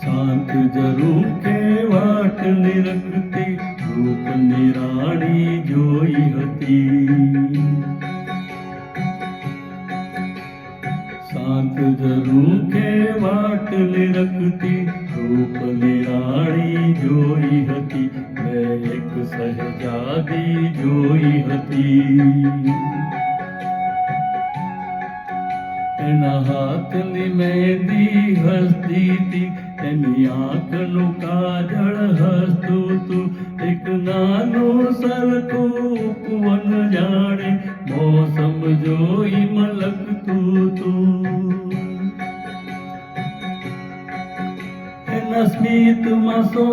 શાંત જરૂર કે વાટ નિરખતી રૂપ નિરાળી જોઈ હતી. શાંત જરૂર કે વાટ નિરખતી રૂપ નિરાળી જોઈ હતી. મેં એક સહજાદી જોઈ હતી. એના હાથની મહેંદી હસતી હતી, એની આંખનું કાજળ હસતું તું. એક નાનું સરખું ઉપવન જાણે મોસમ જોઈ મલકતું તું. એના સ્મિતમાં સો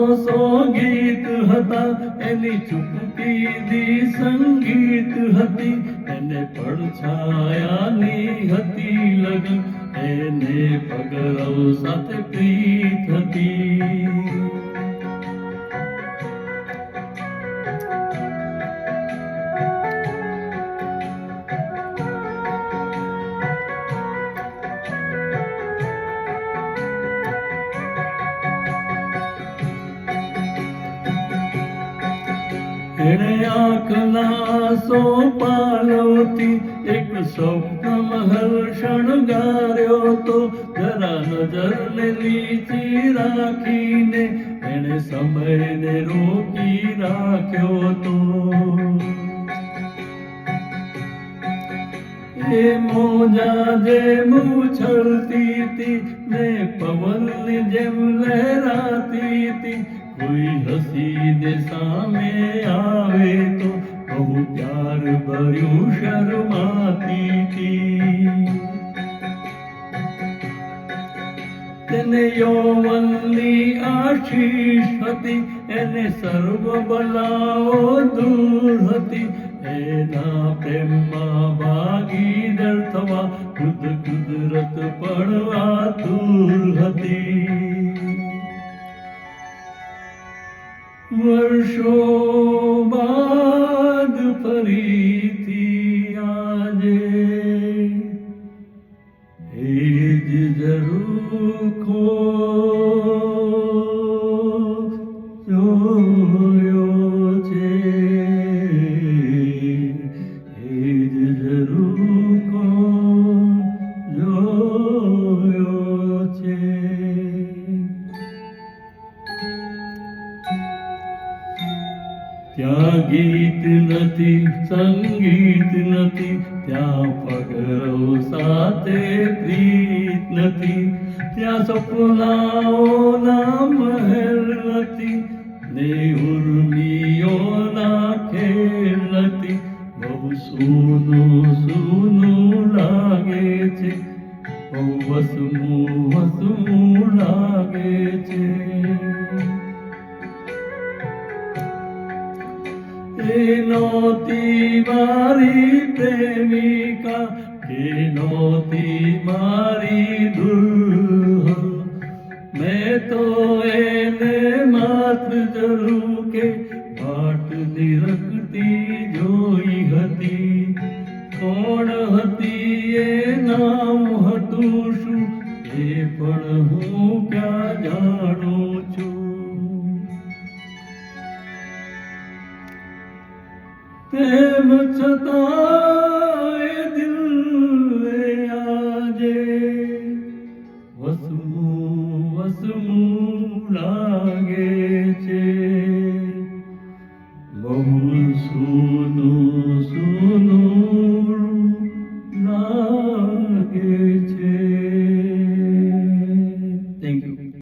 ગીત હતા, એની ચૂપકી દી સંગીત હતી. એને પડછાયાની હતી લગન, એને પગરવ સાથે પ્રીત હતી. એણે આંખના સો પાલવથી એક સ્વપ્ન મહલ શણગાર્યો તો. જરા નજરને નીચી રાખીને એણે સમયને રોકી રાખ્યો તો. એ મોજા જેમ ઉછળતી હતી ને પવનની જેમ લહેરાતી હતી. કોઈ હસીને સામે આવે તો બહુ પ્યાર ભર્યું શરમાતી હતી. તેને યૌવનની આશીષ હતી, એને સર્વ બલાઓ દૂર હતી. એના પ્રેમમાં ભાગીદાર થવા ખુદ કુદરત પણ આતુર હતી. વર્ષો બાદ ફરીથી આજે એ જ ઝરૂખો જોયો છે. એ જ ઝરૂખો જોયો છે. ત્યાં ગીત નથી, સંગીત નથી, ત્યાં પગરવ સાથે પ્રીત નથી. ત્યાં સપનાઓના મહેલ નથી ને ઉર્મિયોના ખેલ નથી. બહુ સૂનું સૂનું લાગે છે, બહુ વસમું વસમું લાગે છે. એ નહોતી મારી પ્રેમિકા, એ નહોતી મારી દુલ્હન. મેં તો એને માત્ર જરૂર કે વાટ નિરખતી જોઈ હતી. કોણ હતી એ નામ હતું શું, એ પણ હું ક્યાં જાણું છું. તેમ છતાં